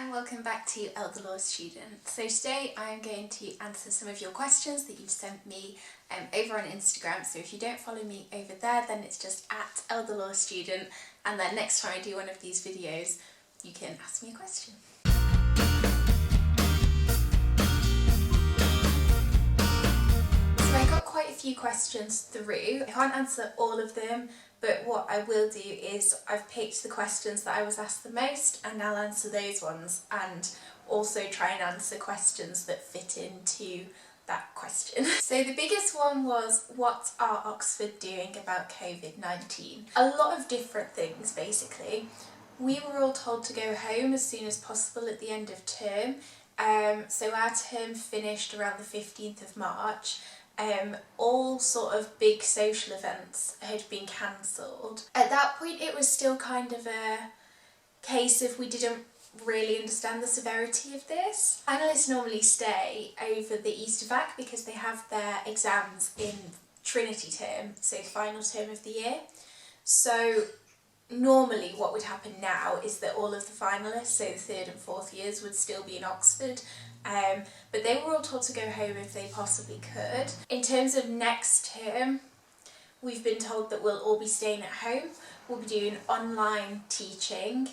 and welcome back to Elle Law Student. So today I'm going to answer some of your questions that you've sent me over on Instagram. So if you don't follow me over there, then it's just at Elle Law Student, and then next time I do one of these videos you can ask me a question. So I got quite a few questions through. I can't answer all of them, but what I will do is I've picked the questions that I was asked the most and I'll answer those ones, and also try and answer questions that fit into that question. So the biggest one was, what are Oxford doing about COVID-19? A lot of different things basically. We were all told to go home as soon as possible at the end of term. So our term finished around the 15th of March. All sort of big social events had been cancelled. At that point it was still kind of a case of we didn't really understand the severity of this. Finalists normally stay over the Easter vac because they have their exams in Trinity term, so final term of the year. So normally what would happen now is that all of the finalists, so the third and fourth years, would still be in Oxford. But they were all told to go home if they possibly could. In terms of next term, we've been told that we'll all be staying at home. We'll be doing online teaching.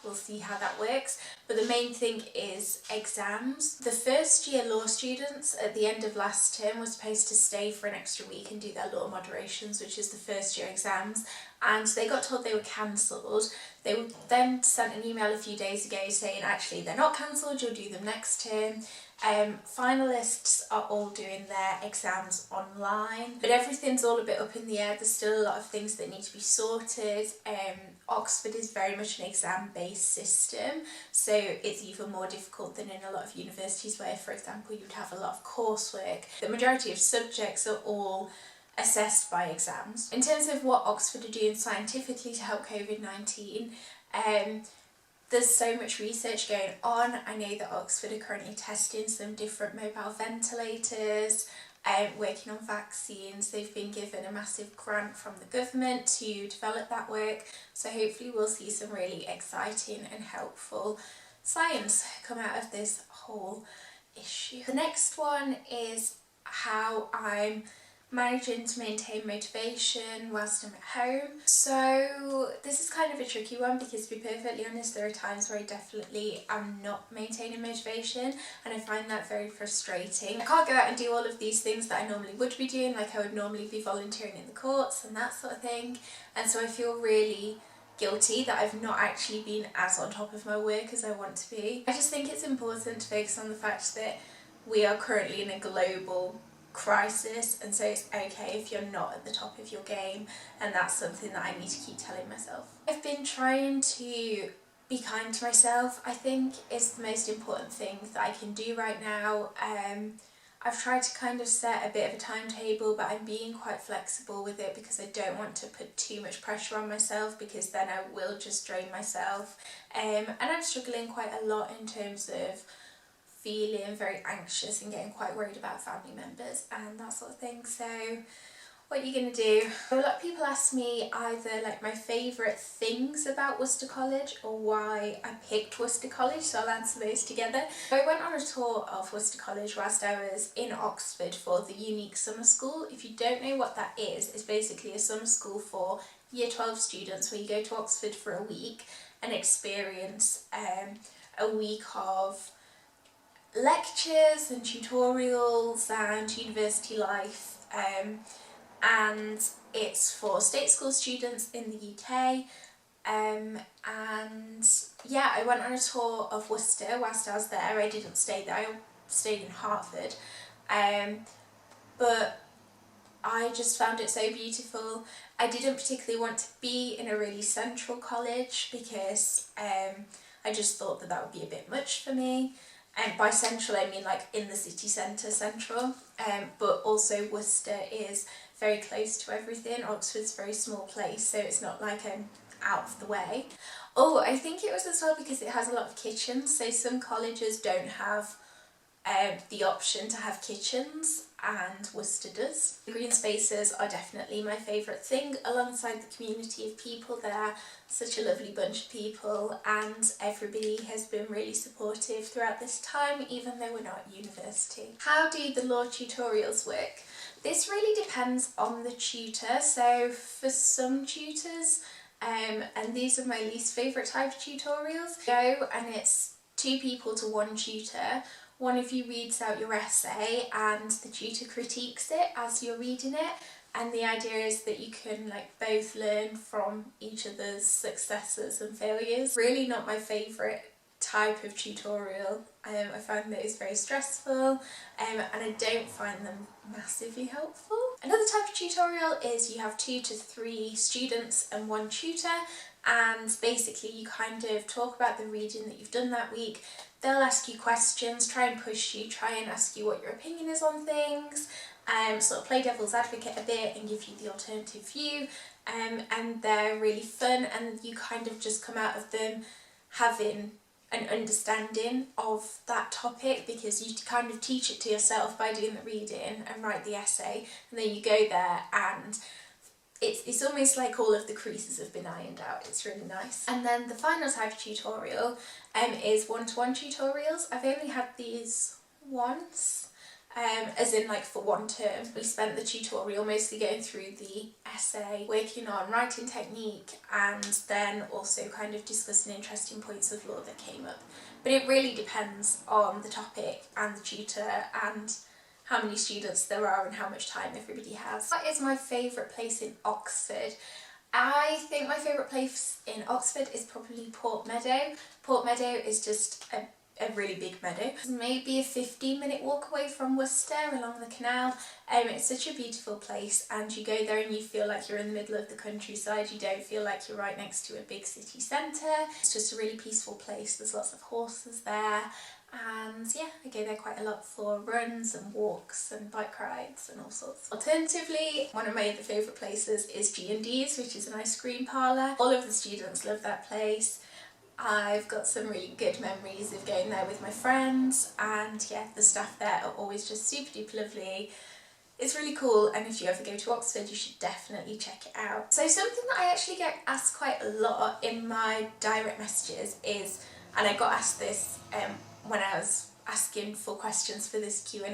We'll see how that works. But the main thing is exams. The first year law students at the end of last term were supposed to stay for an extra week and do their law moderations, which is the first year exams, and they got told they were cancelled. They were then sent an email a few days ago saying actually they're not cancelled, you'll do them next term. Finalists are all doing their exams online, but everything's all a bit up in the air. There's still a lot of things that need to be sorted. Oxford is very much an exam-based system, so it's even more difficult than in a lot of universities where, for example, you'd have a lot of coursework. The majority of subjects are all assessed by exams. In terms of what Oxford are doing scientifically to help COVID-19, there's so much research going on. I know that Oxford are currently testing some different mobile ventilators, working on vaccines. They've been given a massive grant from the government to develop that work, so hopefully we'll see some really exciting and helpful science come out of this whole issue. The next one is how I'm managing to maintain motivation whilst I'm at home. So this is kind of a tricky one because, to be perfectly honest, there are times where I definitely am not maintaining motivation and I find that very frustrating. I can't go out and do all of these things that I normally would be doing, like I would normally be volunteering in the courts and that sort of thing, and so I feel really guilty that I've not actually been as on top of my work as I want to be. I just think it's important to focus on the fact that we are currently in a global crisis, and so it's okay if you're not at the top of your game, and that's something that I need to keep telling myself. I've been trying to be kind to myself. I think is the most important thing that I can do right now. I've tried to kind of set a bit of a timetable, but I'm being quite flexible with it because I don't want to put too much pressure on myself, because then I will just drain myself. And I'm struggling quite a lot in terms of feeling very anxious and getting quite worried about family members and that sort of thing. So what are you going to do? A lot of people ask me either like my favourite things about Worcester College or why I picked Worcester College, so I'll answer those together. I went on a tour of Worcester College whilst I was in Oxford for the Unique Summer School. If you don't know what that is, it's basically a summer school for Year 12 students where you go to Oxford for a week and experience a week of lectures and tutorials and university life, and it's for state school students in the UK. And yeah, I went on a tour of Worcester whilst I was there. I didn't stay there, I stayed in Hertford, but I just found it so beautiful. I didn't particularly want to be in a really central college because I just thought that would be a bit much for me. And by central I mean like in the city centre central, but also Worcester is very close to everything. Oxford's a very small place, so it's not like I'm out of the way. Oh, I think it was as well because it has a lot of kitchens, so some colleges don't have the option to have kitchens, and Worcester does. The green spaces are definitely my favourite thing, alongside the community of people there. Such a lovely bunch of people, and everybody has been really supportive throughout this time, even though we're not at university. How do the law tutorials work? This really depends on the tutor. So for some tutors, and these are my least favourite type of tutorials, go and it's 2 people to 1 tutor. One of you reads out your essay and the tutor critiques it as you're reading it, and the idea is that you can both learn from each other's successes and failures. Really not my favourite type of tutorial. I find those very stressful, and I don't find them massively helpful. Another type of tutorial is you have 2 to 3 students and 1 tutor, and basically you kind of talk about the reading that you've done that week. They'll ask you questions, try and push you, try and ask you what your opinion is on things, sort of play devil's advocate a bit and give you the alternative view, and they're really fun, and you kind of just come out of them having an understanding of that topic, because you kind of teach it to yourself by doing the reading and write the essay, and then you go there and it's almost like all of the creases have been ironed out. It's really nice. And then the final type of tutorial is one-to-one tutorials. I've only had these once, as in for 1 term. We spent the tutorial mostly going through the essay, working on writing technique, and then also kind of discussing interesting points of law that came up. But it really depends on the topic and the tutor and how many students there are and how much time everybody has. What is my favourite place in Oxford? I think my favourite place in Oxford is probably Port Meadow. Port Meadow is just a really big meadow. It's maybe a 15-minute walk away from Worcester along the canal. It's such a beautiful place, and you go there and you feel like you're in the middle of the countryside. You don't feel like you're right next to a big city centre. It's just a really peaceful place. There's lots of horses there. And yeah, I go there quite a lot for runs and walks and bike rides and all sorts. Alternatively, one of my other favourite places is G&D's, which is an ice cream parlour. All of the students love that place. I've got some really good memories of going there with my friends, and yeah, the staff there are always just super duper lovely. It's really cool, and if you ever go to Oxford you should definitely check it out. So something that I actually get asked quite a lot in my direct messages is, and I got asked this when I was asking for questions for this Q&A.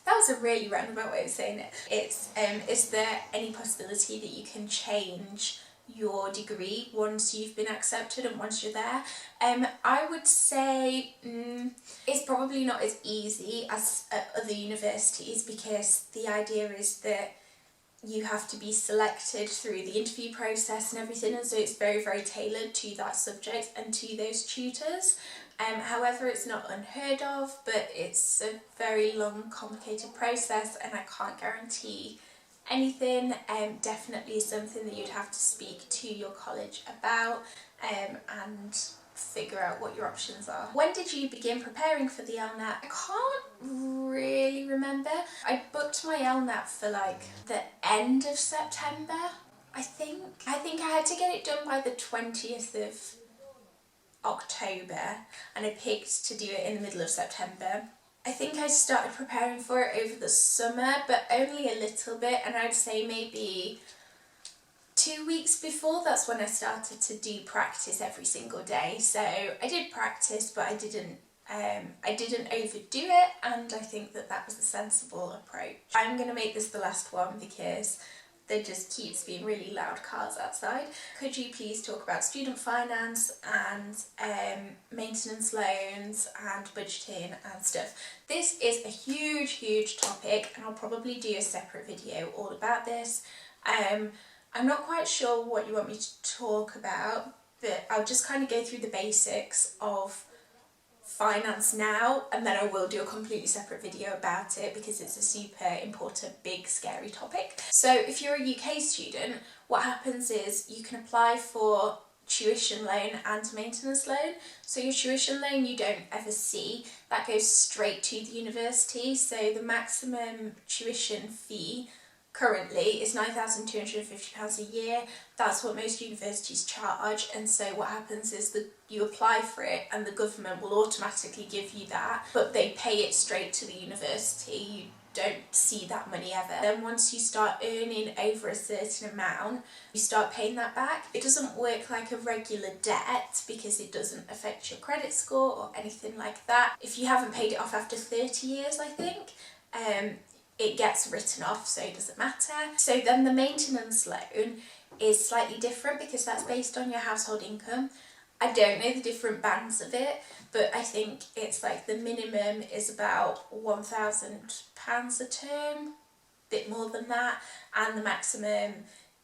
That was a really roundabout way of saying it. It's, is there any possibility that you can change your degree once you've been accepted and once you're there? I would say it's probably not as easy as at other universities, because the idea is that you have to be selected through the interview process and everything, and so it's very, very tailored to that subject and to those tutors. However, it's not unheard of, but it's a very long, complicated process, and I can't guarantee anything. Definitely something that you'd have to speak to your college about and figure out what your options are. When did you begin preparing for the LNAT? I can't really remember. I booked my LNAT for the end of September, I think. I had to get it done by the 20th of October, and I picked to do it in the middle of September. I think I started preparing for it over the summer, but only a little bit, and I'd say maybe 2 weeks before, that's when I started to do practice every single day. So I did practice, but I didn't overdo it, and I think that was a sensible approach. I'm going to make this the last one because there just keeps being really loud cars outside. Could you please talk about student finance and maintenance loans and budgeting and stuff? This is a huge, huge topic, and I'll probably do a separate video all about this. I'm not quite sure what you want me to talk about, but I'll just kind of go through the basics of finance now, and then I will do a completely separate video about it because it's a super important, big, scary topic. So if you're a UK student, what happens is you can apply for tuition loan and maintenance loan. So your tuition loan you don't ever see, that goes straight to the university. So the maximum tuition fee currently is £9,250 a year. That's what most universities charge, and so what happens is that you apply for it and the government will automatically give you that, but they pay it straight to the university. You don't see that money ever. Then once you start earning over a certain amount, you start paying that back. It doesn't work like a regular debt because it doesn't affect your credit score or anything like that. If you haven't paid it off after 30 years, I think, it gets written off, so it doesn't matter. So then the maintenance loan is slightly different because that's based on your household income. I don't know the different bands of it, but I think it's like the minimum is about £1,000 a term, bit more than that, and the maximum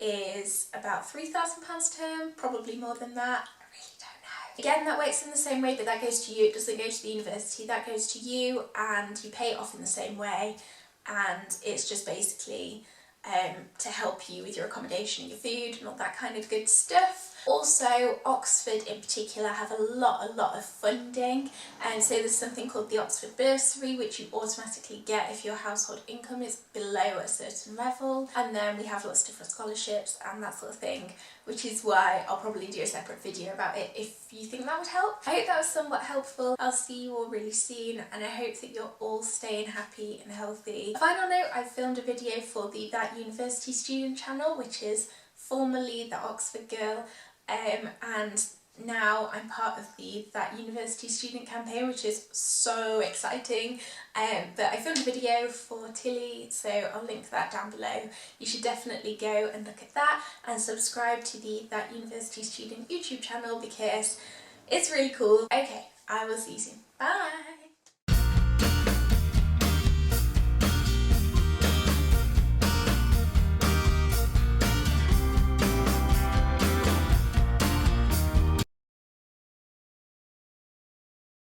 is about £3,000 a term, probably more than that. I really don't know. Again, that works in the same way, but that goes to you. It doesn't go to the university, that goes to you, and you pay it off in the same way, and it's just basically to help you with your accommodation and your food and all that kind of good stuff. Also, Oxford in particular have a lot of funding, and so there's something called the Oxford Bursary, which you automatically get if your household income is below a certain level, and then we have lots of different scholarships and that sort of thing, which is why I'll probably do a separate video about it if you think that would help. I hope that was somewhat helpful. I'll see you all really soon, and I hope that you're all staying happy and healthy. A final note, I filmed a video for the That University Student channel, which is formerly the Oxford Girl, and now I'm part of the That University Student campaign, which is so exciting. But I filmed a video for Tilly, so I'll link that down below. You should definitely go and look at that and subscribe to the That University Student YouTube channel because it's really cool. Okay, I will see you soon. Bye!